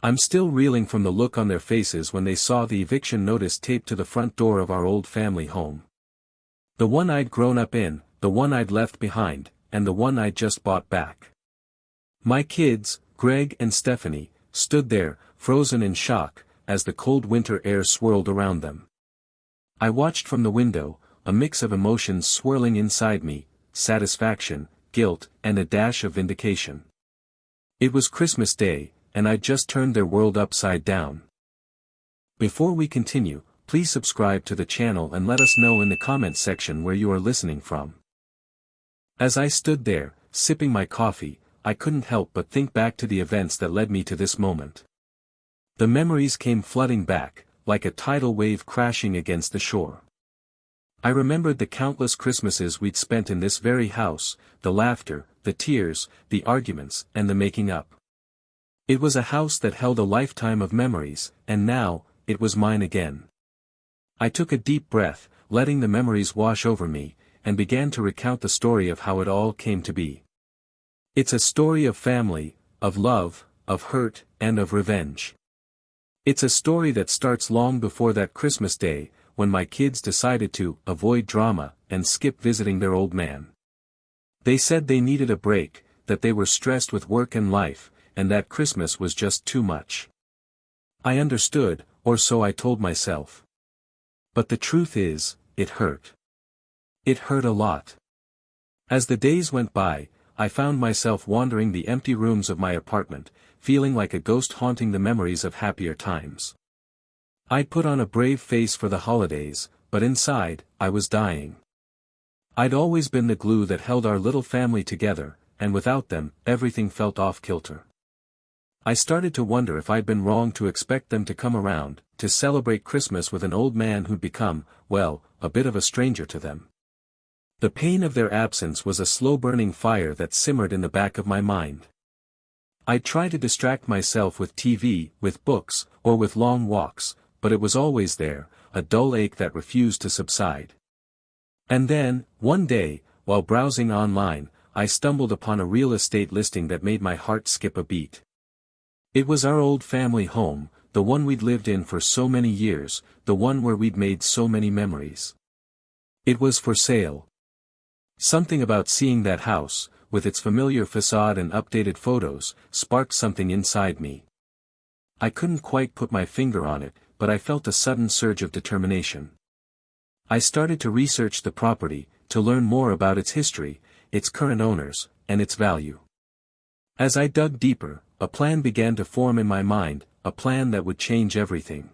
I'm still reeling from the look on their faces when they saw the eviction notice taped to the front door of our old family home. The one I'd grown up in, the one I'd left behind, and the one I'd just bought back. My kids, Greg and Stephanie, stood there, frozen in shock, as the cold winter air swirled around them. I watched from the window, a mix of emotions swirling inside me, satisfaction, guilt, and a dash of vindication. It was Christmas Day, and I'd just turned their world upside down. Before we continue, please subscribe to the channel and let us know in the comments section where you are listening from. As I stood there, sipping my coffee, I couldn't help but think back to the events that led me to this moment. The memories came flooding back, like a tidal wave crashing against the shore. I remembered the countless Christmases we'd spent in this very house, the laughter, the tears, the arguments, and the making up. It was a house that held a lifetime of memories, and now, it was mine again. I took a deep breath, letting the memories wash over me, and began to recount the story of how it all came to be. It's a story of family, of love, of hurt, and of revenge. It's a story that starts long before that Christmas day, when my kids decided to avoid drama and skip visiting their old man. They said they needed a break, that they were stressed with work and life, and that Christmas was just too much. I understood, or so I told myself. But the truth is, it hurt. It hurt a lot. As the days went by, I found myself wandering the empty rooms of my apartment, feeling like a ghost haunting the memories of happier times. I'd put on a brave face for the holidays, but inside, I was dying. I'd always been the glue that held our little family together, and without them, everything felt off-kilter. I started to wonder if I'd been wrong to expect them to come around, to celebrate Christmas with an old man who'd become, well, a bit of a stranger to them. The pain of their absence was a slow-burning fire that simmered in the back of my mind. I'd try to distract myself with TV, with books, or with long walks, but it was always there, a dull ache that refused to subside. And then, one day, while browsing online, I stumbled upon a real estate listing that made my heart skip a beat. It was our old family home, the one we'd lived in for so many years, the one where we'd made so many memories. It was for sale. Something about seeing that house, with its familiar facade and updated photos, sparked something inside me. I couldn't quite put my finger on it, but I felt a sudden surge of determination. I started to research the property, to learn more about its history, its current owners, and its value. As I dug deeper, a plan began to form in my mind, a plan that would change everything.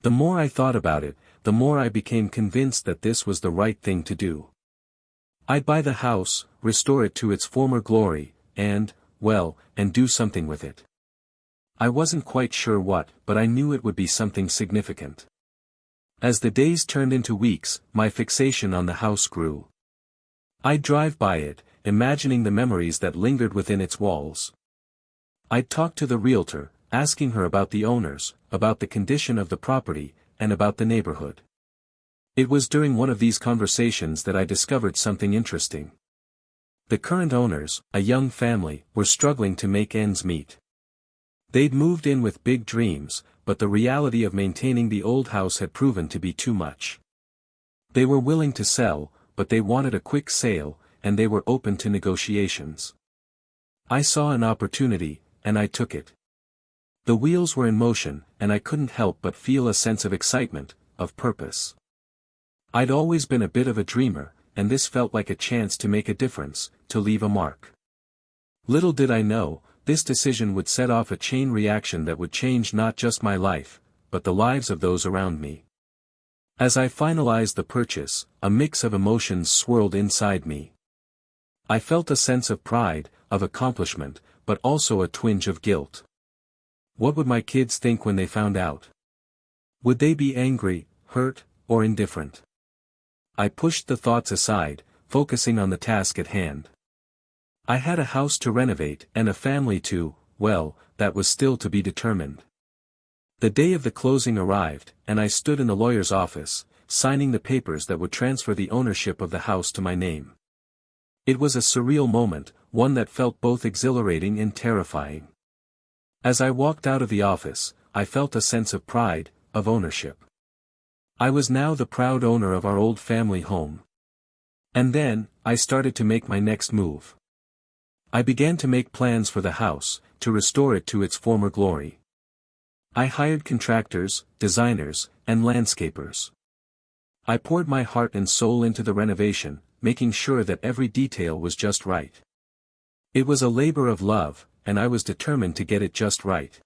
The more I thought about it, the more I became convinced that this was the right thing to do. I'd buy the house, restore it to its former glory, and do something with it. I wasn't quite sure what, but I knew it would be something significant. As the days turned into weeks, my fixation on the house grew. I'd drive by it, imagining the memories that lingered within its walls. I'd talk to the realtor, asking her about the owners, about the condition of the property, and about the neighborhood. It was during one of these conversations that I discovered something interesting. The current owners, a young family, were struggling to make ends meet. They'd moved in with big dreams, but the reality of maintaining the old house had proven to be too much. They were willing to sell, but they wanted a quick sale, and they were open to negotiations. I saw an opportunity, and I took it. The wheels were in motion, and I couldn't help but feel a sense of excitement, of purpose. I'd always been a bit of a dreamer, and this felt like a chance to make a difference, to leave a mark. Little did I know, this decision would set off a chain reaction that would change not just my life, but the lives of those around me. As I finalized the purchase, a mix of emotions swirled inside me. I felt a sense of pride, of accomplishment, but also a twinge of guilt. What would my kids think when they found out? Would they be angry, hurt, or indifferent? I pushed the thoughts aside, focusing on the task at hand. I had a house to renovate and a family to, that was still to be determined. The day of the closing arrived, and I stood in the lawyer's office, signing the papers that would transfer the ownership of the house to my name. It was a surreal moment, one that felt both exhilarating and terrifying. As I walked out of the office, I felt a sense of pride, of ownership. I was now the proud owner of our old family home. And then, I started to make my next move. I began to make plans for the house, to restore it to its former glory. I hired contractors, designers, and landscapers. I poured my heart and soul into the renovation, making sure that every detail was just right. It was a labor of love, and I was determined to get it just right.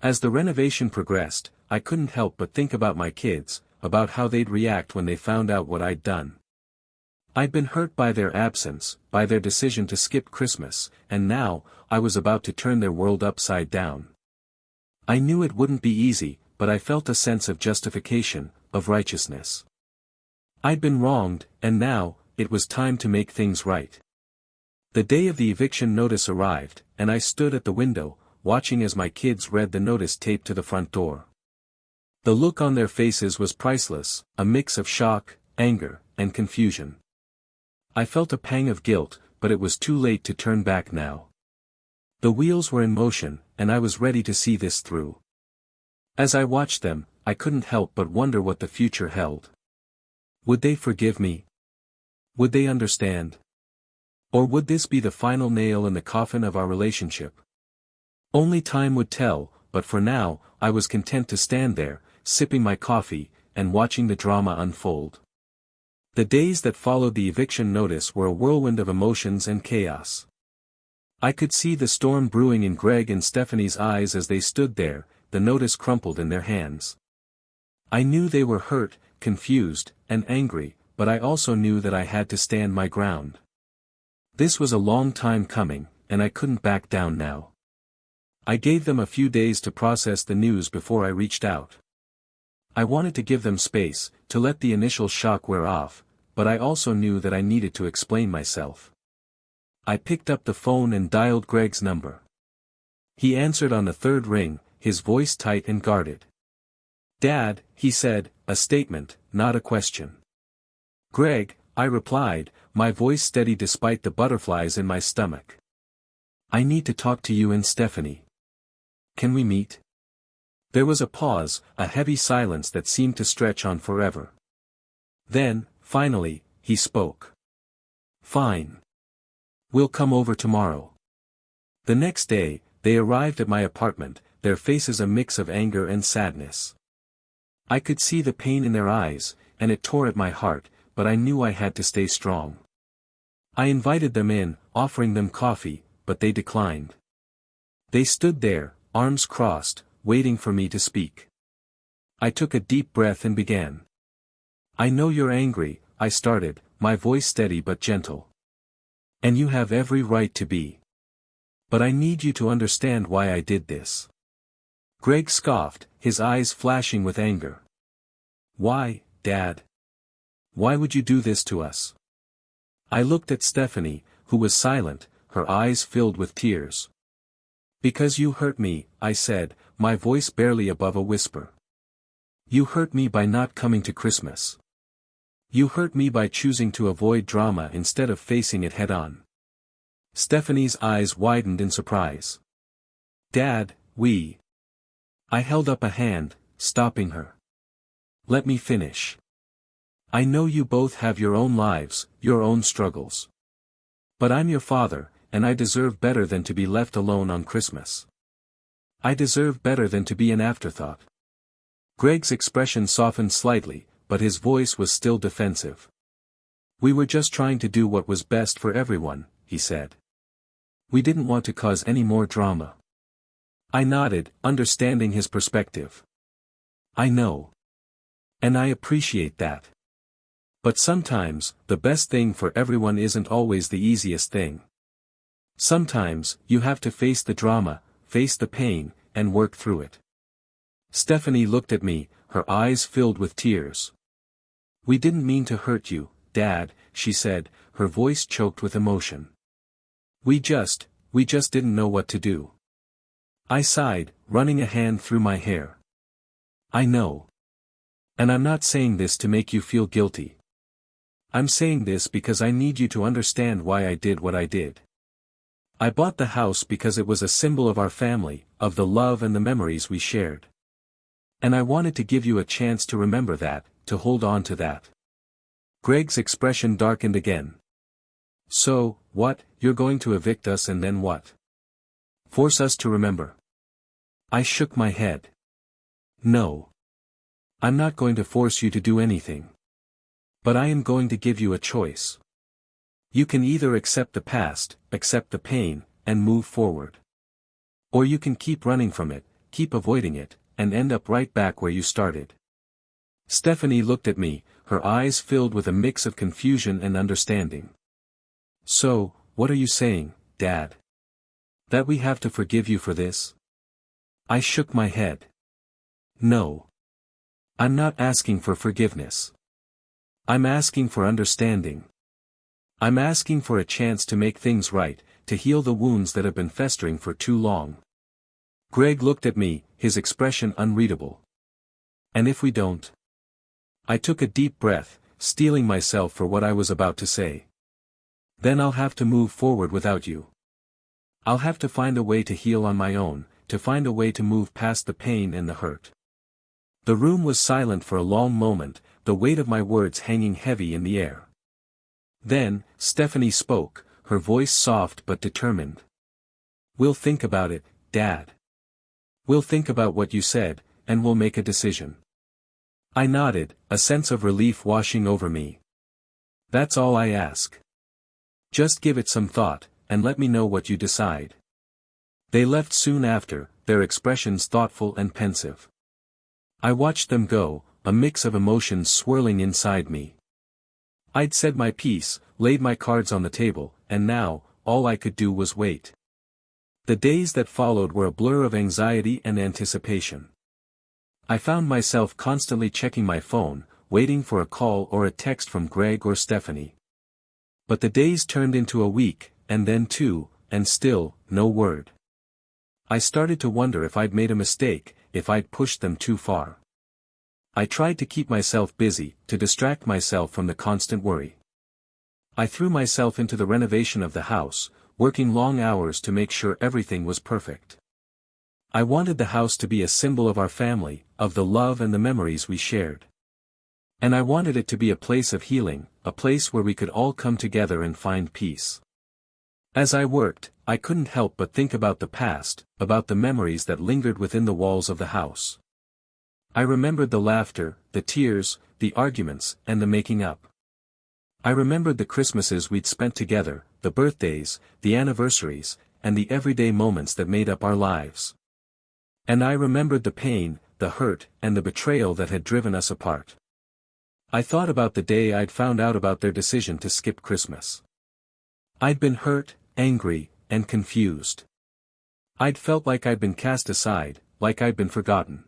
As the renovation progressed, I couldn't help but think about my kids, about how they'd react when they found out what I'd done. I'd been hurt by their absence, by their decision to skip Christmas, and now, I was about to turn their world upside down. I knew it wouldn't be easy, but I felt a sense of justification, of righteousness. I'd been wronged, and now, it was time to make things right. The day of the eviction notice arrived, and I stood at the window, watching as my kids read the notice taped to the front door. The look on their faces was priceless, a mix of shock, anger, and confusion. I felt a pang of guilt, but it was too late to turn back now. The wheels were in motion, and I was ready to see this through. As I watched them, I couldn't help but wonder what the future held. Would they forgive me? Would they understand? Or would this be the final nail in the coffin of our relationship? Only time would tell, but for now, I was content to stand there, sipping my coffee, and watching the drama unfold. The days that followed the eviction notice were a whirlwind of emotions and chaos. I could see the storm brewing in Greg and Stephanie's eyes as they stood there, the notice crumpled in their hands. I knew they were hurt, confused, and angry, but I also knew that I had to stand my ground. This was a long time coming, and I couldn't back down now. I gave them a few days to process the news before I reached out. I wanted to give them space, to let the initial shock wear off, but I also knew that I needed to explain myself. I picked up the phone and dialed Greg's number. He answered on the third ring, his voice tight and guarded. "Dad," he said, a statement, not a question. "Greg," I replied, my voice steady despite the butterflies in my stomach. "I need to talk to you and Stephanie. Can we meet?" There was a pause, a heavy silence that seemed to stretch on forever. Then, finally, he spoke. "Fine. We'll come over tomorrow." The next day, they arrived at my apartment, their faces a mix of anger and sadness. I could see the pain in their eyes, and it tore at my heart, but I knew I had to stay strong. I invited them in, offering them coffee, but they declined. They stood there, arms crossed, waiting for me to speak. I took a deep breath and began. "I know you're angry," I started, my voice steady but gentle. "And you have every right to be. But I need you to understand why I did this." Greg scoffed, his eyes flashing with anger. "Why, Dad? Why would you do this to us?" I looked at Stephanie, who was silent, her eyes filled with tears. "Because you hurt me," I said, my voice barely above a whisper. "You hurt me by not coming to Christmas. You hurt me by choosing to avoid drama instead of facing it head-on." Stephanie's eyes widened in surprise. "Dad, I held up a hand, stopping her. "Let me finish. I know you both have your own lives, your own struggles. But I'm your father, and I deserve better than to be left alone on Christmas. I deserve better than to be an afterthought." Greg's expression softened slightly, but his voice was still defensive. "We were just trying to do what was best for everyone," he said. "We didn't want to cause any more drama." I nodded, understanding his perspective. "I know. And I appreciate that. But sometimes, the best thing for everyone isn't always the easiest thing. Sometimes, you have to face the drama, face the pain, and work through it." Stephanie looked at me, her eyes filled with tears. "We didn't mean to hurt you, Dad," she said, her voice choked with emotion. We just didn't know what to do." I sighed, running a hand through my hair. "I know. And I'm not saying this to make you feel guilty. I'm saying this because I need you to understand why I did what I did. I bought the house because it was a symbol of our family, of the love and the memories we shared. And I wanted to give you a chance to remember that, to hold on to that. Greg's expression darkened again. So, what, you're going to evict us and then what? Force us to remember? I shook my head. No. I'm not going to force you to do anything. But I am going to give you a choice. You can either accept the past, accept the pain, and move forward. Or you can keep running from it, keep avoiding it, and end up right back where you started. Stephanie looked at me, her eyes filled with a mix of confusion and understanding. So, what are you saying, Dad? That we have to forgive you for this? I shook my head. No. I'm not asking for forgiveness. I'm asking for understanding. I'm asking for a chance to make things right, to heal the wounds that have been festering for too long. Greg looked at me, his expression unreadable. And if we don't? I took a deep breath, steeling myself for what I was about to say. Then I'll have to move forward without you. I'll have to find a way to heal on my own, to find a way to move past the pain and the hurt. The room was silent for a long moment, the weight of my words hanging heavy in the air. Then, Stephanie spoke, her voice soft but determined. We'll think about it, Dad. We'll think about what you said, and we'll make a decision. I nodded, a sense of relief washing over me. That's all I ask. Just give it some thought, and let me know what you decide. They left soon after, their expressions thoughtful and pensive. I watched them go, a mix of emotions swirling inside me. I'd said my piece, laid my cards on the table, and now, all I could do was wait. The days that followed were a blur of anxiety and anticipation. I found myself constantly checking my phone, waiting for a call or a text from Greg or Stephanie. But the days turned into a week, and then two, and still, no word. I started to wonder if I'd made a mistake, if I'd pushed them too far. I tried to keep myself busy, to distract myself from the constant worry. I threw myself into the renovation of the house, working long hours to make sure everything was perfect. I wanted the house to be a symbol of our family, of the love and the memories we shared. And I wanted it to be a place of healing, a place where we could all come together and find peace. As I worked, I couldn't help but think about the past, about the memories that lingered within the walls of the house. I remembered the laughter, the tears, the arguments, and the making up. I remembered the Christmases we'd spent together, the birthdays, the anniversaries, and the everyday moments that made up our lives. And I remembered the pain, the hurt, and the betrayal that had driven us apart. I thought about the day I'd found out about their decision to skip Christmas. I'd been hurt, angry, and confused. I'd felt like I'd been cast aside, like I'd been forgotten.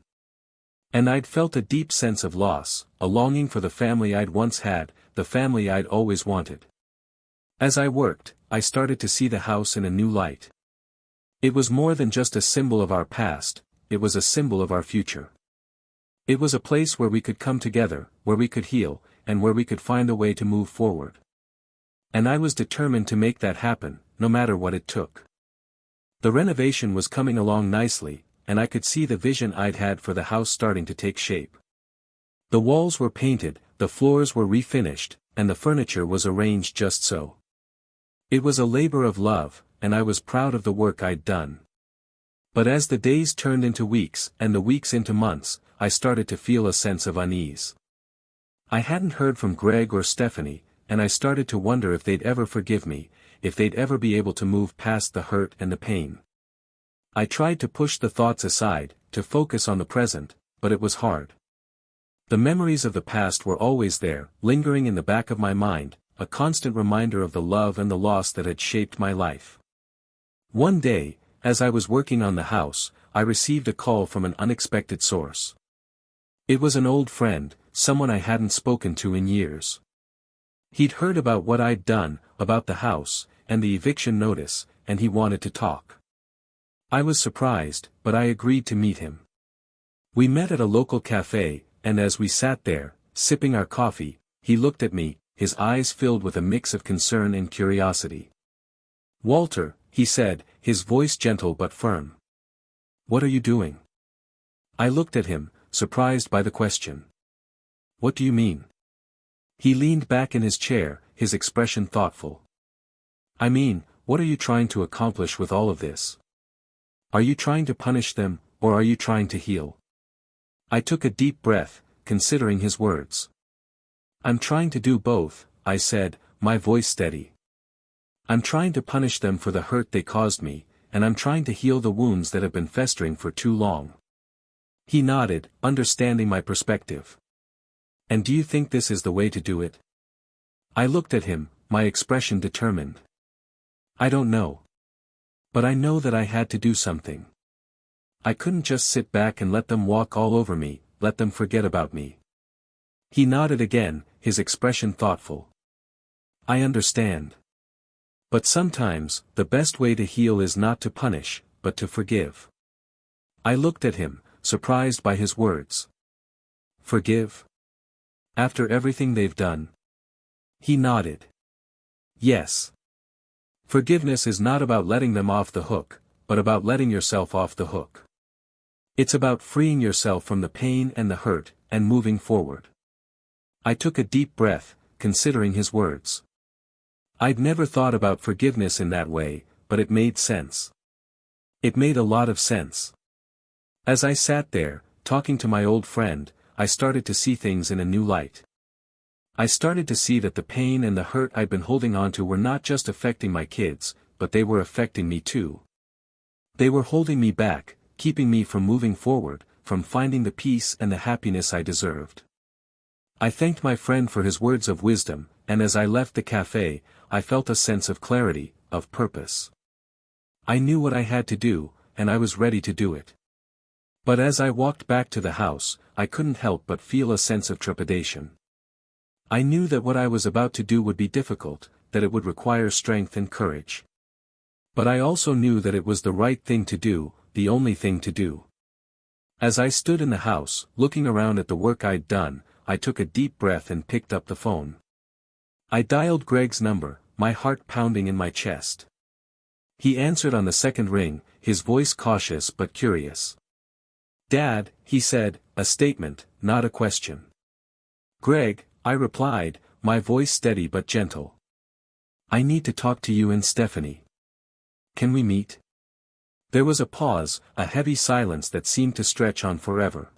And I'd felt a deep sense of loss, a longing for the family I'd once had, the family I'd always wanted. As I worked, I started to see the house in a new light. It was more than just a symbol of our past, it was a symbol of our future. It was a place where we could come together, where we could heal, and where we could find a way to move forward. And I was determined to make that happen, no matter what it took. The renovation was coming along nicely, and I could see the vision I'd had for the house starting to take shape. The walls were painted, the floors were refinished, and the furniture was arranged just so. It was a labor of love, and I was proud of the work I'd done. But as the days turned into weeks, and the weeks into months, I started to feel a sense of unease. I hadn't heard from Greg or Stephanie, and I started to wonder if they'd ever forgive me, if they'd ever be able to move past the hurt and the pain. I tried to push the thoughts aside, to focus on the present, but it was hard. The memories of the past were always there, lingering in the back of my mind, a constant reminder of the love and the loss that had shaped my life. One day, as I was working on the house, I received a call from an unexpected source. It was an old friend, someone I hadn't spoken to in years. He'd heard about what I'd done, about the house, and the eviction notice, and he wanted to talk. I was surprised, but I agreed to meet him. We met at a local cafe, and as we sat there, sipping our coffee, he looked at me, his eyes filled with a mix of concern and curiosity. "Walter," he said, his voice gentle but firm. What are you doing? I looked at him, surprised by the question. What do you mean? He leaned back in his chair, his expression thoughtful. I mean, what are you trying to accomplish with all of this? Are you trying to punish them, or are you trying to heal? I took a deep breath, considering his words. I'm trying to do both, I said, my voice steady. I'm trying to punish them for the hurt they caused me, and I'm trying to heal the wounds that have been festering for too long. He nodded, understanding my perspective. And do you think this is the way to do it? I looked at him, my expression determined. I don't know. But I know that I had to do something. I couldn't just sit back and let them walk all over me, let them forget about me. He nodded again, his expression thoughtful. I understand. But sometimes, the best way to heal is not to punish, but to forgive. I looked at him, surprised by his words. Forgive? After everything they've done? He nodded. Yes. Forgiveness is not about letting them off the hook, but about letting yourself off the hook. It's about freeing yourself from the pain and the hurt, and moving forward. I took a deep breath, considering his words. I'd never thought about forgiveness in that way, but it made sense. It made a lot of sense. As I sat there, talking to my old friend, I started to see things in a new light. I started to see that the pain and the hurt I'd been holding on to were not just affecting my kids, but they were affecting me too. They were holding me back, keeping me from moving forward, from finding the peace and the happiness I deserved. I thanked my friend for his words of wisdom, and as I left the cafe, I felt a sense of clarity, of purpose. I knew what I had to do, and I was ready to do it. But as I walked back to the house, I couldn't help but feel a sense of trepidation. I knew that what I was about to do would be difficult, that it would require strength and courage. But I also knew that it was the right thing to do, the only thing to do. As I stood in the house, looking around at the work I'd done, I took a deep breath and picked up the phone. I dialed Greg's number, my heart pounding in my chest. He answered on the second ring, his voice cautious but curious. Dad, he said, a statement, not a question. Greg, I replied, my voice steady but gentle. I need to talk to you and Stephanie. Can we meet? There was a pause, a heavy silence that seemed to stretch on forever.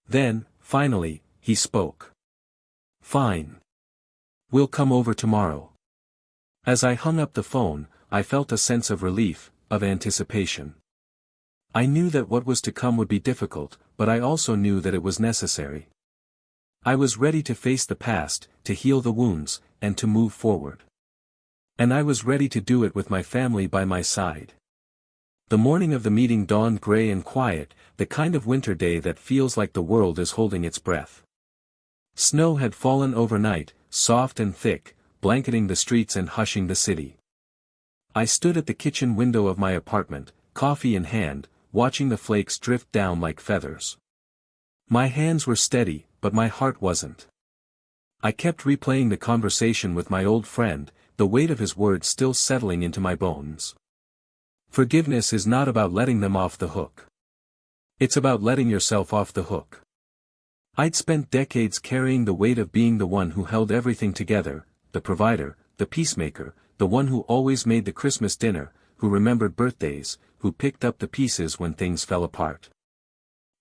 Then, finally, he spoke. Fine. We'll come over tomorrow. As I hung up the phone, I felt a sense of relief, of anticipation. I knew that what was to come would be difficult, but I also knew that it was necessary. I was ready to face the past, to heal the wounds, and to move forward. And I was ready to do it with my family by my side. The morning of the meeting dawned gray and quiet, the kind of winter day that feels like the world is holding its breath. Snow had fallen overnight, soft and thick, blanketing the streets and hushing the city. I stood at the kitchen window of my apartment, coffee in hand, watching the flakes drift down like feathers. My hands were steady, but my heart wasn't. I kept replaying the conversation with my old friend, the weight of his words still settling into my bones. Forgiveness is not about letting them off the hook. It's about letting yourself off the hook. I'd spent decades carrying the weight of being the one who held everything together, the provider, the peacemaker, the one who always made the Christmas dinner, who remembered birthdays, who picked up the pieces when things fell apart.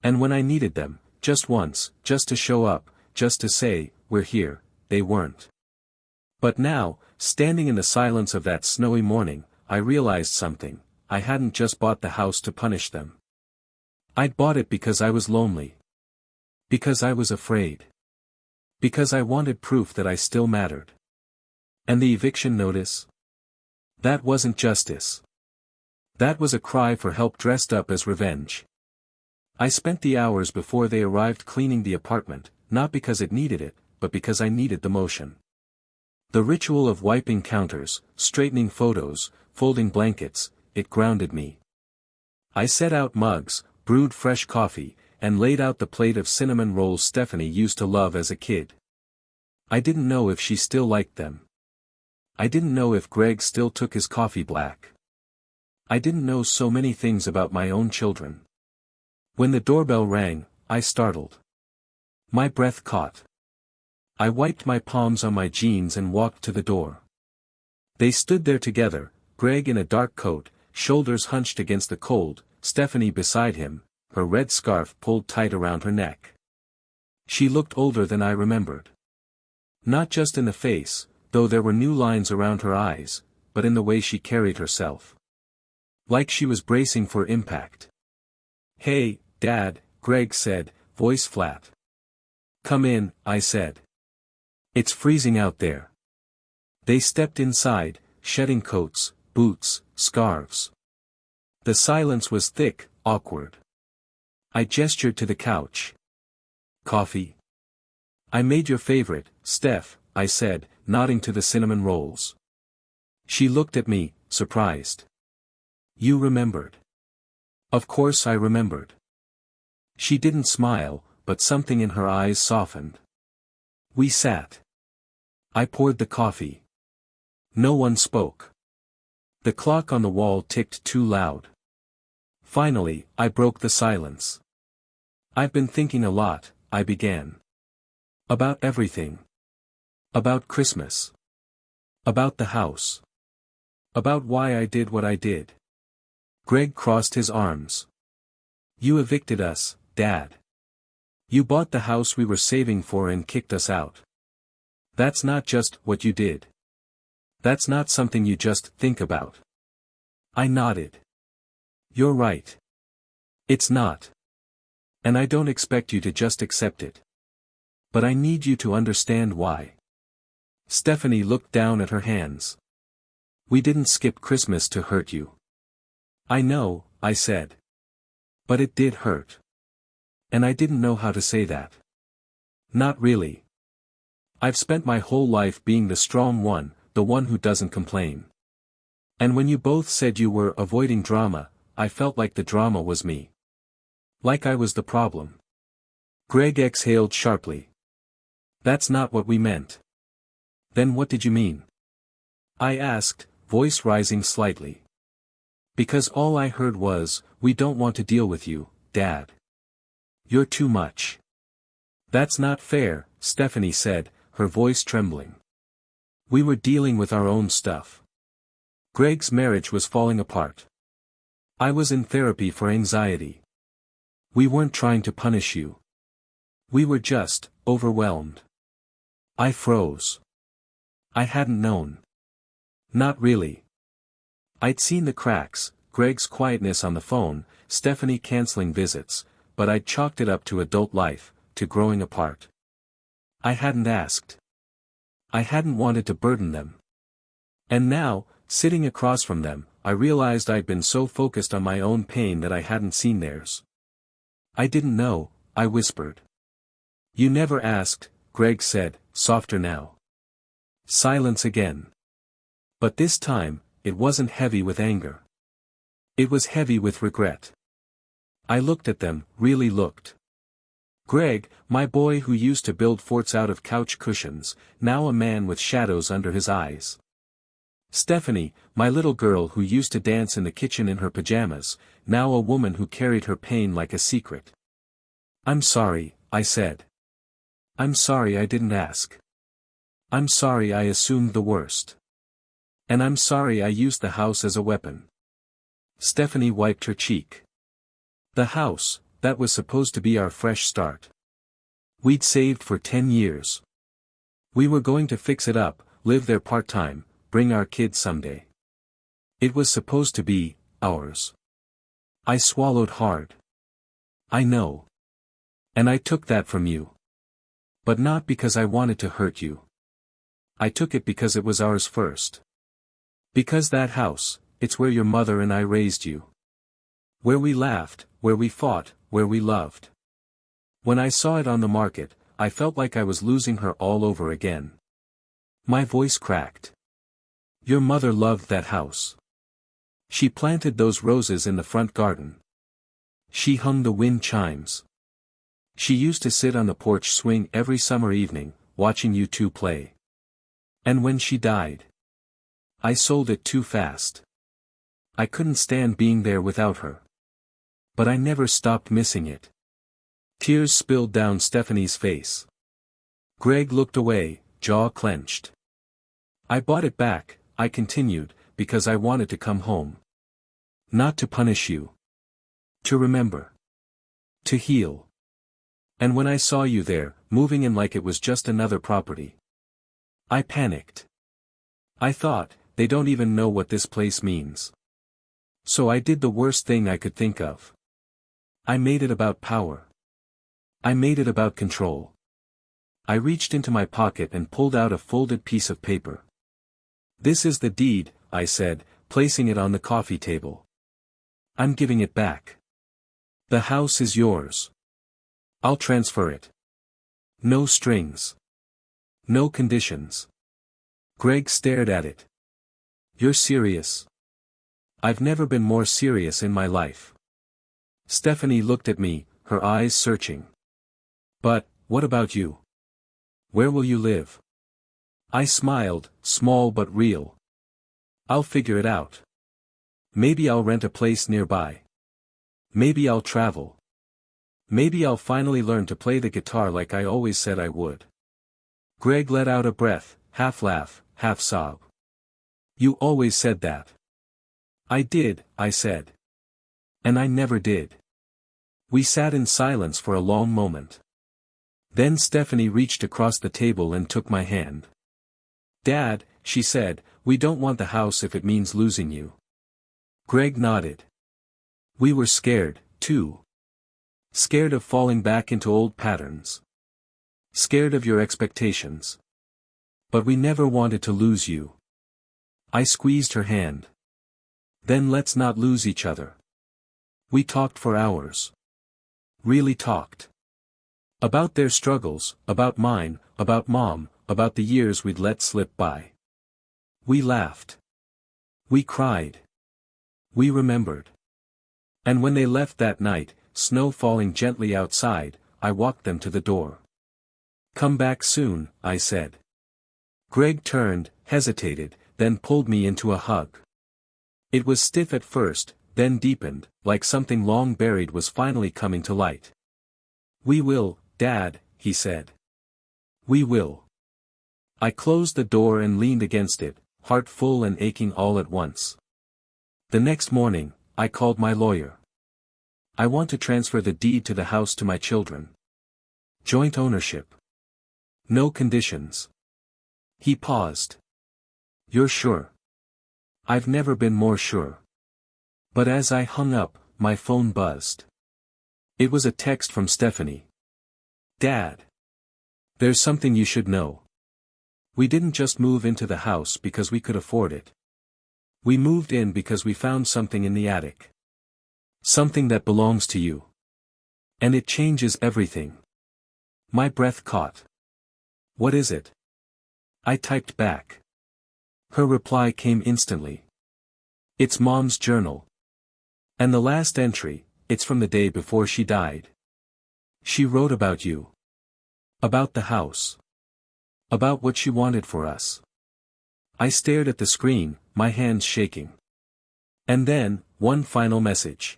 And when I needed them, just once, just to show up, just to say, we're here, they weren't. But now, standing in the silence of that snowy morning, I realized something. I hadn't just bought the house to punish them. I'd bought it because I was lonely. Because I was afraid. Because I wanted proof that I still mattered. And the eviction notice? That wasn't justice. That was a cry for help dressed up as revenge. I spent the hours before they arrived cleaning the apartment, not because it needed it, but because I needed the motion. The ritual of wiping counters, straightening photos, folding blankets, it grounded me. I set out mugs, brewed fresh coffee, and laid out the plate of cinnamon rolls Stephanie used to love as a kid. I didn't know if she still liked them. I didn't know if Greg still took his coffee black. I didn't know so many things about my own children. When the doorbell rang, I startled. My breath caught. I wiped my palms on my jeans and walked to the door. They stood there together, Greg in a dark coat, shoulders hunched against the cold, Stephanie beside him, her red scarf pulled tight around her neck. She looked older than I remembered. Not just in the face, though there were new lines around her eyes, but in the way she carried herself. Like she was bracing for impact. "Hey, Dad," Greg said, voice flat. "Come in," I said. "It's freezing out there." They stepped inside, shedding coats, boots, scarves. The silence was thick, awkward. I gestured to the couch. "Coffee?" "I made your favorite, Steph," I said, nodding to the cinnamon rolls. She looked at me, surprised. "You remembered." Of course I remembered. She didn't smile, but something in her eyes softened. We sat. I poured the coffee. No one spoke. The clock on the wall ticked too loud. Finally, I broke the silence. "I've been thinking a lot," I began. "About everything. About Christmas. About the house. About why I did what I did." Greg crossed his arms. "You evicted us, Dad. You bought the house we were saving for and kicked us out. That's not just what you did. That's not something you just think about." I nodded. "You're right. It's not. And I don't expect you to just accept it. But I need you to understand why." Stephanie looked down at her hands. "We didn't skip Christmas to hurt you." "I know," I said. "But it did hurt. And I didn't know how to say that." "Not really. I've spent my whole life being the strong one, the one who doesn't complain. And when you both said you were avoiding drama, I felt like the drama was me. Like I was the problem." Greg exhaled sharply. "That's not what we meant." "Then what did you mean?" I asked, voice rising slightly. "Because all I heard was, 'We don't want to deal with you, Dad. You're too much.'" "That's not fair," Stephanie said, her voice trembling. "We were dealing with our own stuff. Greg's marriage was falling apart. I was in therapy for anxiety. We weren't trying to punish you. We were just overwhelmed." I froze. I hadn't known. Not really. I'd seen the cracks, Greg's quietness on the phone, Stephanie canceling visits, but I'd chalked it up to adult life, to growing apart. I hadn't asked. I hadn't wanted to burden them. And now, sitting across from them, I realized I'd been so focused on my own pain that I hadn't seen theirs. "I didn't know," I whispered. "You never asked," Greg said, softer now. Silence again. But this time, it wasn't heavy with anger. It was heavy with regret. I looked at them, really looked. Greg, my boy who used to build forts out of couch cushions, now a man with shadows under his eyes. Stephanie, my little girl who used to dance in the kitchen in her pajamas, now a woman who carried her pain like a secret. "I'm sorry," I said. "I'm sorry I didn't ask. I'm sorry I assumed the worst. And I'm sorry I used the house as a weapon." Stephanie wiped her cheek. "The house, that was supposed to be our fresh start. We'd saved for 10 years. We were going to fix it up, live there part-time, bring our kids someday. It was supposed to be ours." I swallowed hard. "I know. And I took that from you. But not because I wanted to hurt you. I took it because it was ours first. Because that house, it's where your mother and I raised you. Where we laughed, where we fought, where we loved. When I saw it on the market, I felt like I was losing her all over again." My voice cracked. "Your mother loved that house. She planted those roses in the front garden. She hung the wind chimes. She used to sit on the porch swing every summer evening, watching you two play. And when she died, I sold it too fast. I couldn't stand being there without her. But I never stopped missing it. Tears spilled down Stephanie's face. Greg looked away, jaw clenched. I bought it back, I continued, because I wanted to come home. Not to punish you. To remember. To heal. And when I saw you there, moving in like it was just another property, I panicked. I thought, they don't even know what this place means. So I did the worst thing I could think of. I made it about power. I made it about control. I reached into my pocket and pulled out a folded piece of paper. This is the deed, I said, placing it on the coffee table. I'm giving it back. The house is yours. I'll transfer it. No strings. No conditions. Greg stared at it. You're serious? I've never been more serious in my life. Stephanie looked at me, her eyes searching. But, what about you? Where will you live? I smiled, small but real. I'll figure it out. Maybe I'll rent a place nearby. Maybe I'll travel. Maybe I'll finally learn to play the guitar like I always said I would. Greg let out a breath, half laugh, half sob. You always said that. I did, I said. And I never did. We sat in silence for a long moment. Then Stephanie reached across the table and took my hand. Dad, she said, we don't want the house if it means losing you. Greg nodded. We were scared, too. Scared of falling back into old patterns. Scared of your expectations. But we never wanted to lose you. I squeezed her hand. Then let's not lose each other. We talked for hours. Really talked. About their struggles, about mine, about Mom, about the years we'd let slip by. We laughed. We cried. We remembered. And when they left that night, snow falling gently outside, I walked them to the door. Come back soon, I said. Greg turned, hesitated, then pulled me into a hug. It was stiff at first, then deepened, like something long buried was finally coming to light. We will, Dad, he said. We will. I closed the door and leaned against it, heart full and aching all at once. The next morning, I called my lawyer. I want to transfer the deed to the house to my children. Joint ownership. No conditions. He paused. You're sure? I've never been more sure. But as I hung up, my phone buzzed. It was a text from Stephanie. Dad. There's something you should know. We didn't just move into the house because we could afford it. We moved in because we found something in the attic. Something that belongs to you. And it changes everything. My breath caught. What is it? I typed back. Her reply came instantly. It's Mom's journal. And the last entry, it's from the day before she died. She wrote about you. About the house. About what she wanted for us. I stared at the screen, my hands shaking. And then, one final message.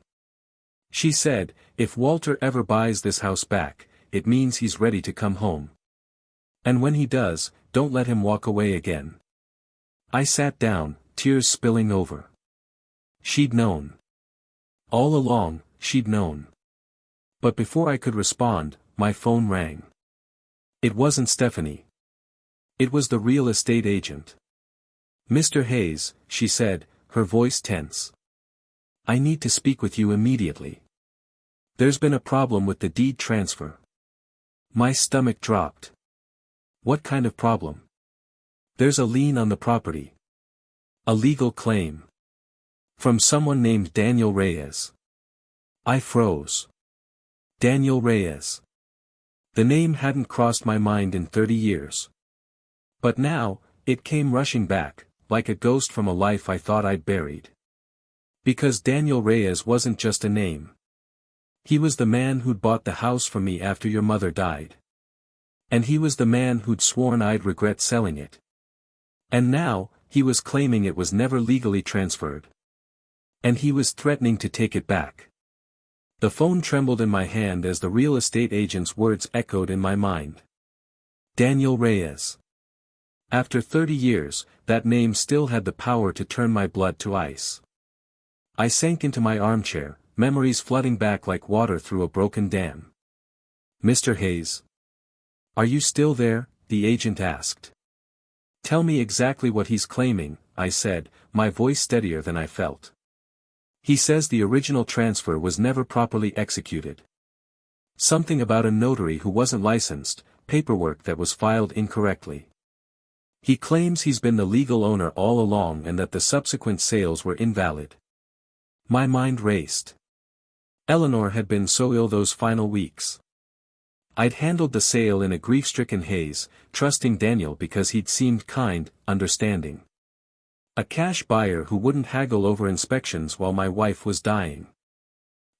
She said, if Walter ever buys this house back, it means he's ready to come home. And when he does, don't let him walk away again. I sat down, tears spilling over. She'd known. All along, she'd known. But before I could respond, my phone rang. It wasn't Stephanie. It was the real estate agent. Mr. Hayes, she said, her voice tense. I need to speak with you immediately. There's been a problem with the deed transfer. My stomach dropped. What kind of problem? There's a lien on the property. A legal claim. From someone named Daniel Reyes. I froze. Daniel Reyes. The name hadn't crossed my mind in 30 years. But now, it came rushing back, like a ghost from a life I thought I'd buried. Because Daniel Reyes wasn't just a name. He was the man who'd bought the house from me after your mother died. And he was the man who'd sworn I'd regret selling it. And now, he was claiming it was never legally transferred. And he was threatening to take it back. The phone trembled in my hand as the real estate agent's words echoed in my mind. Daniel Reyes. After 30 years, that name still had the power to turn my blood to ice. I sank into my armchair, memories flooding back like water through a broken dam. Mr. Hayes. Are you still there? The agent asked. Tell me exactly what he's claiming, I said, my voice steadier than I felt. He says the original transfer was never properly executed. Something about a notary who wasn't licensed, paperwork that was filed incorrectly. He claims he's been the legal owner all along and that the subsequent sales were invalid. My mind raced. Eleanor had been so ill those final weeks. I'd handled the sale in a grief-stricken haze, trusting Daniel because he'd seemed kind, understanding. A cash buyer who wouldn't haggle over inspections while my wife was dying.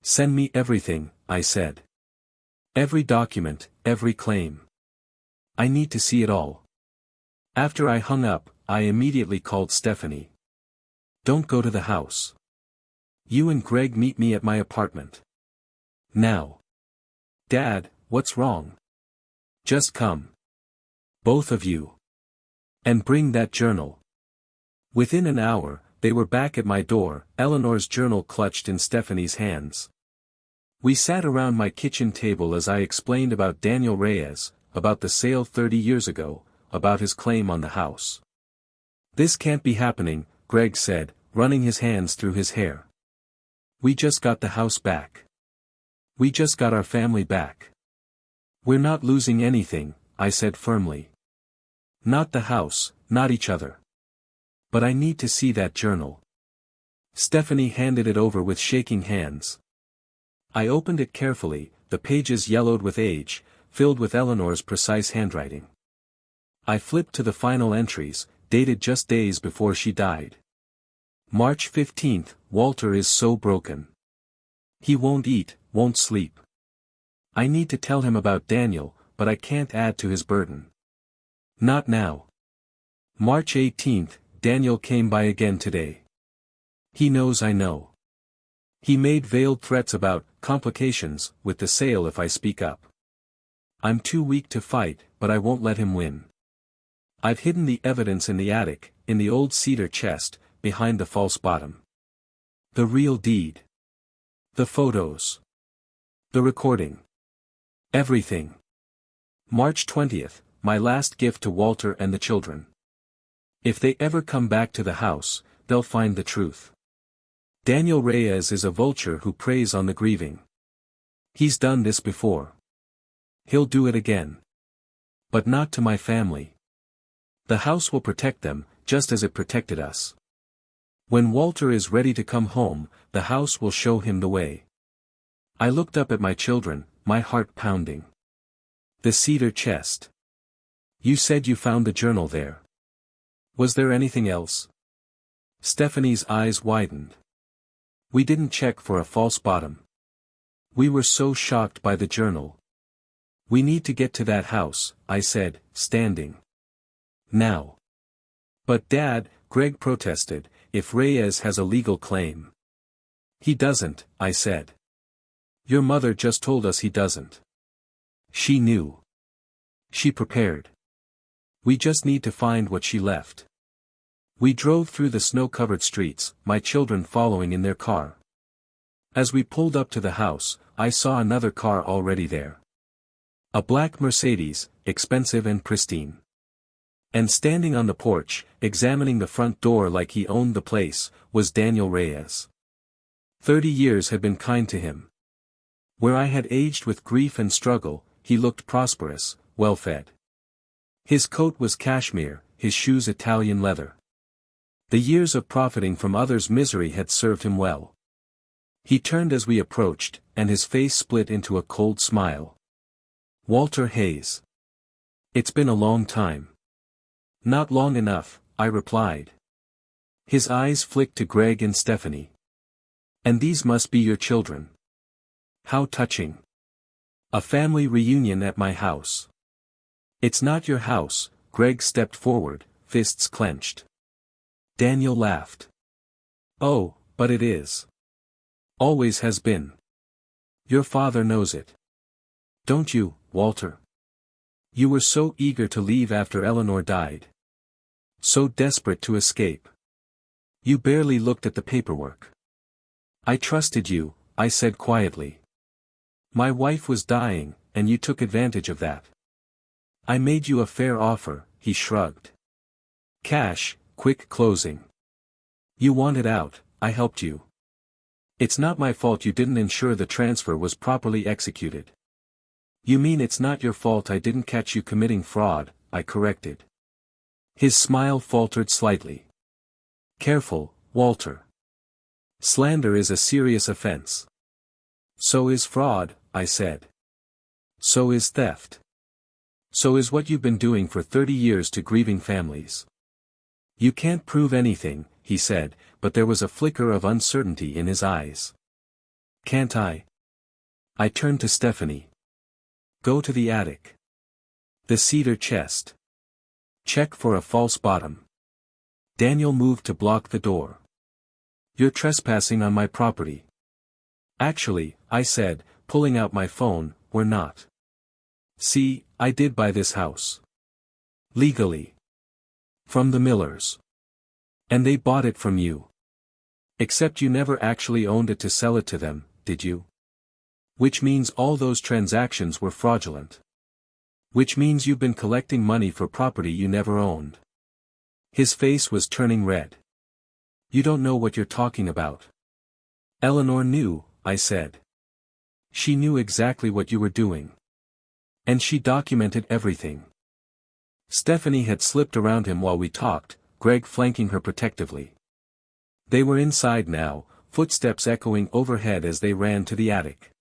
Send me everything, I said. Every document, every claim. I need to see it all. After I hung up, I immediately called Stephanie. Don't go to the house. You and Greg meet me at my apartment. Now. Dad, what's wrong? Just come. Both of you. And bring that journal. Within an hour, they were back at my door, Eleanor's journal clutched in Stephanie's hands. We sat around my kitchen table as I explained about Daniel Reyes, about the sale 30 years ago, about his claim on the house. This can't be happening, Greg said, running his hands through his hair. We just got the house back. We just got our family back. We're not losing anything, I said firmly. Not the house, not each other. But I need to see that journal. Stephanie handed it over with shaking hands. I opened it carefully, the pages yellowed with age, filled with Eleanor's precise handwriting. I flipped to the final entries, dated just days before she died. March 15th, Walter is so broken. He won't eat, won't sleep. I need to tell him about Daniel, but I can't add to his burden. Not now. March 18th, Daniel came by again today. He knows I know. He made veiled threats about complications with the sale if I speak up. I'm too weak to fight, but I won't let him win. I've hidden the evidence in the attic, in the old cedar chest, behind the false bottom. The real deed. The photos. The recording. Everything. March 20th, my last gift to Walter and the children. If they ever come back to the house, they'll find the truth. Daniel Reyes is a vulture who preys on the grieving. He's done this before. He'll do it again. But not to my family. The house will protect them, just as it protected us. When Walter is ready to come home, the house will show him the way. I looked up at my children, my heart pounding. The cedar chest. You said you found the journal there. Was there anything else? Stephanie's eyes widened. We didn't check for a false bottom. We were so shocked by the journal. We need to get to that house, I said, standing. Now. But Dad, Greg protested, if Reyes has a legal claim. He doesn't, I said. Your mother just told us he doesn't. She knew. She prepared. We just need to find what she left. We drove through the snow-covered streets, my children following in their car. As we pulled up to the house, I saw another car already there. A black Mercedes, expensive and pristine. And standing on the porch, examining the front door like he owned the place, was Daniel Reyes. 30 years had been kind to him. Where I had aged with grief and struggle, he looked prosperous, well-fed. His coat was cashmere, his shoes Italian leather. The years of profiting from others' misery had served him well. He turned as we approached, and his face split into a cold smile. Walter Hayes. It's been a long time. Not long enough, I replied. His eyes flicked to Greg and Stephanie. And these must be your children. How touching. A family reunion at my house. It's not your house, Greg stepped forward, fists clenched. Daniel laughed. Oh, But it is. Always has been. Your father knows it. Don't you, Walter? You were so eager to leave after Eleanor died. So desperate to escape. You barely looked at the paperwork. I trusted you, I said quietly. My wife was dying, and you took advantage of that. I made you a fair offer, he shrugged. Cash, quick closing. You wanted out, I helped you. It's not my fault you didn't ensure the transfer was properly executed. You mean it's not your fault I didn't catch you committing fraud, I corrected. His smile faltered slightly. Careful, Walter. Slander is a serious offense. So is fraud, I said. So is theft. So is what you've been doing for 30 years to grieving families. You can't prove anything, he said, but there was a flicker of uncertainty in his eyes. Can't I? I turned to Stephanie. Go to the attic. The cedar chest. Check for a false bottom. Daniel moved to block the door. You're trespassing on my property. Actually, I said, pulling out my phone, we're not. See, I did buy this house. Legally. From the Millers. And they bought it from you. Except you never actually owned it to sell it to them, did you? Which means all those transactions were fraudulent. Which means you've been collecting money for property you never owned. His face was turning red. You don't know what you're talking about. Eleanor knew, I said. She knew exactly what you were doing. And she documented everything. Stephanie had slipped around him while we talked, Greg flanking her protectively. They were inside now, footsteps echoing overhead as they ran to the attic.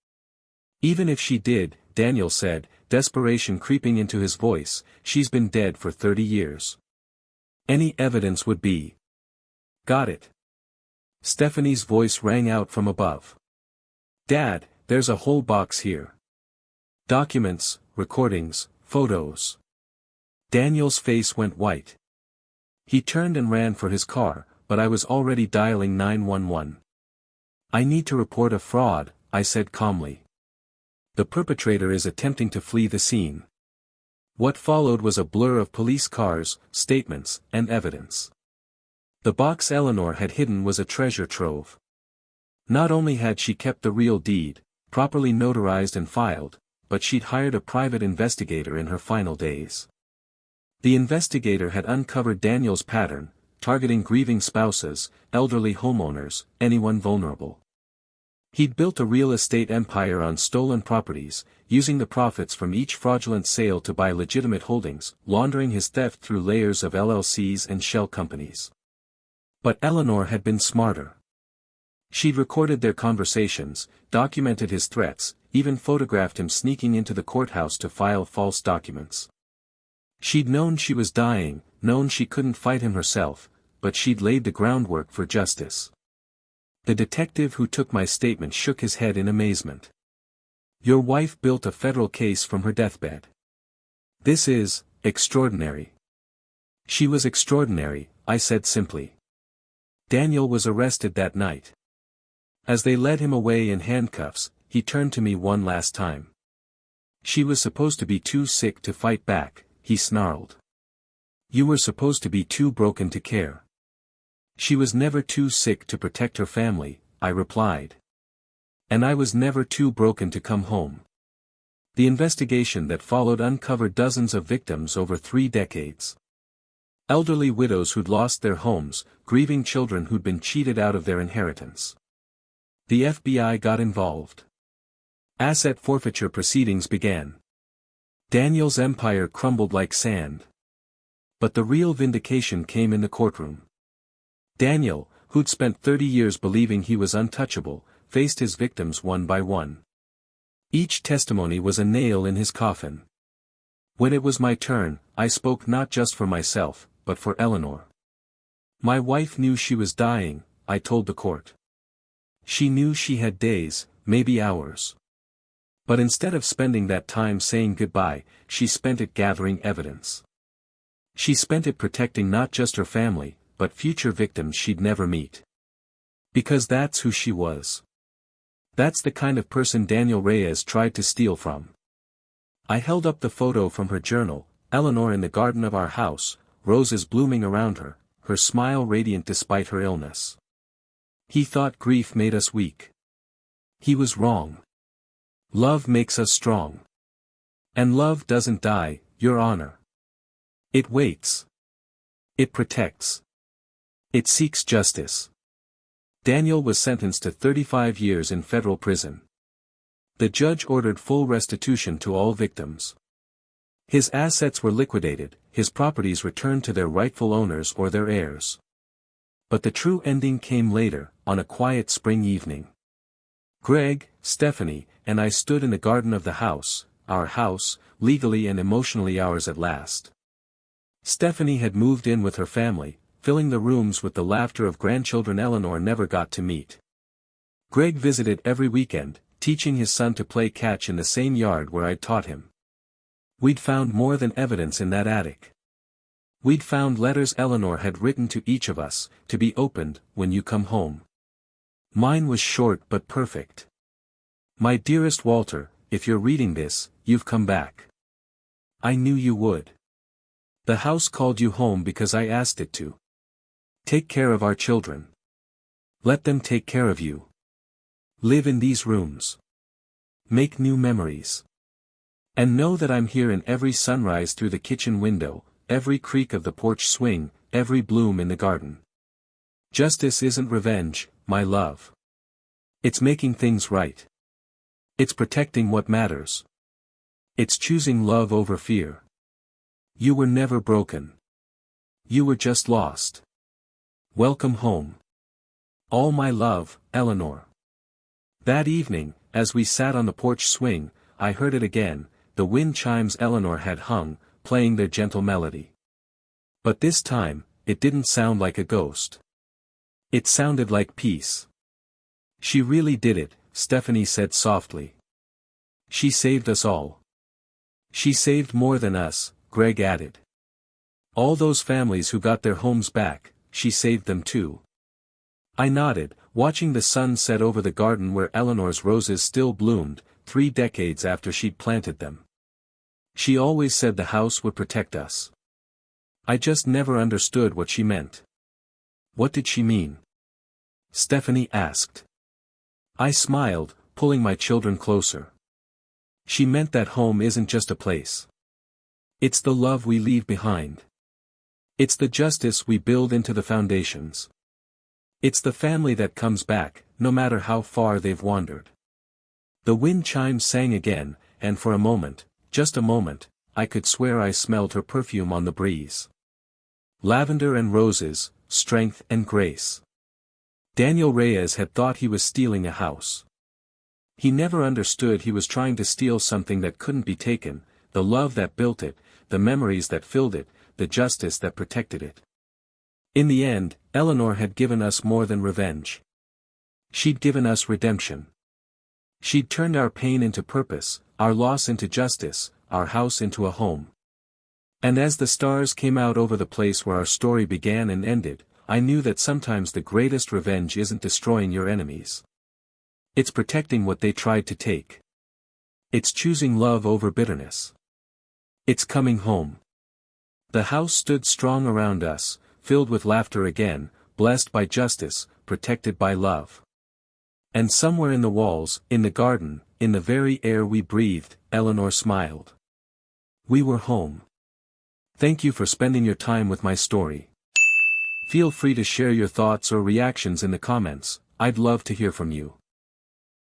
Even if she did, Daniel said, desperation creeping into his voice, she's been dead for 30 years. Any evidence would be. Got it. Stephanie's voice rang out from above. Dad, there's a whole box here. Documents, recordings, photos. Daniel's face went white. He turned and ran for his car, but I was already dialing 911. I need to report a fraud, I said calmly. The perpetrator is attempting to flee the scene. What followed was a blur of police cars, statements, and evidence. The box Eleanor had hidden was a treasure trove. Not only had she kept the real deed, properly notarized and filed, but she'd hired a private investigator in her final days. The investigator had uncovered Daniel's pattern, targeting grieving spouses, elderly homeowners, anyone vulnerable. He'd built a real estate empire on stolen properties, using the profits from each fraudulent sale to buy legitimate holdings, laundering his theft through layers of LLCs and shell companies. But Eleanor had been smarter. She'd recorded their conversations, documented his threats, even photographed him sneaking into the courthouse to file false documents. She'd known she was dying, known she couldn't fight him herself, but she'd laid the groundwork for justice. The detective who took my statement shook his head in amazement. Your wife built a federal case from her deathbed. This is extraordinary. She was extraordinary, I said simply. Daniel was arrested that night. As they led him away in handcuffs, he turned to me one last time. She was supposed to be too sick to fight back, he snarled. You were supposed to be too broken to care. She was never too sick to protect her family, I replied. And I was never too broken to come home. The investigation that followed uncovered dozens of victims over 3 decades. Elderly widows who'd lost their homes, grieving children who'd been cheated out of their inheritance. The FBI got involved. Asset forfeiture proceedings began. Daniel's empire crumbled like sand. But the real vindication came in the courtroom. Daniel, who'd spent 30 years believing he was untouchable, faced his victims one by one. Each testimony was a nail in his coffin. When it was my turn, I spoke not just for myself, but for Eleanor. My wife knew she was dying, I told the court. She knew she had days, maybe hours. But instead of spending that time saying goodbye, she spent it gathering evidence. She spent it protecting not just her family, but future victims she'd never meet. Because that's who she was. That's the kind of person Daniel Reyes tried to steal from. I held up the photo from her journal, Eleanor in the garden of our house, roses blooming around her, her smile radiant despite her illness. He thought grief made us weak. He was wrong. Love makes us strong. And love doesn't die, Your Honor. It waits. It protects. It seeks justice. Daniel was sentenced to 35 years in federal prison. The judge ordered full restitution to all victims. His assets were liquidated, his properties returned to their rightful owners or their heirs. But the true ending came later, on a quiet spring evening. Greg, Stephanie, and I stood in the garden of the house, our house, legally and emotionally ours at last. Stephanie had moved in with her family, filling the rooms with the laughter of grandchildren Eleanor never got to meet. Greg visited every weekend, teaching his son to play catch in the same yard where I'd taught him. We'd found more than evidence in that attic. We'd found letters Eleanor had written to each of us, to be opened, when you come home. Mine was short but perfect. My dearest Walter, if you're reading this, you've come back. I knew you would. The house called you home because I asked it to. Take care of our children. Let them take care of you. Live in these rooms. Make new memories. And know that I'm here in every sunrise through the kitchen window, every creak of the porch swing, every bloom in the garden. Justice isn't revenge, my love. It's making things right. It's protecting what matters. It's choosing love over fear. You were never broken. You were just lost. Welcome home. All my love, Eleanor. That evening, as we sat on the porch swing, I heard it again, the wind chimes Eleanor had hung, playing their gentle melody. But this time, it didn't sound like a ghost. It sounded like peace. She really did it, Stephanie said softly. She saved us all. She saved more than us, Greg added. All those families who got their homes back, she saved them too. I nodded, watching the sun set over the garden where Eleanor's roses still bloomed, 3 decades after she'd planted them. She always said the house would protect us. I just never understood what she meant. What did she mean? Stephanie asked. I smiled, pulling my children closer. She meant that home isn't just a place. It's the love we leave behind. It's the justice we build into the foundations. It's the family that comes back, no matter how far they've wandered. The wind chimes sang again, and for a moment, just a moment, I could swear I smelled her perfume on the breeze. Lavender and roses, strength and grace. Daniel Reyes had thought he was stealing a house. He never understood he was trying to steal something that couldn't be taken, the love that built it, the memories that filled it, the justice that protected it. In the end, Eleanor had given us more than revenge. She'd given us redemption. She'd turned our pain into purpose, our loss into justice, our house into a home. And as the stars came out over the place where our story began and ended, I knew that sometimes the greatest revenge isn't destroying your enemies. It's protecting what they tried to take. It's choosing love over bitterness. It's coming home. The house stood strong around us, filled with laughter again, blessed by justice, protected by love. And somewhere in the walls, in the garden, in the very air we breathed, Eleanor smiled. We were home. Thank you for spending your time with my story. Feel free to share your thoughts or reactions in the comments, I'd love to hear from you.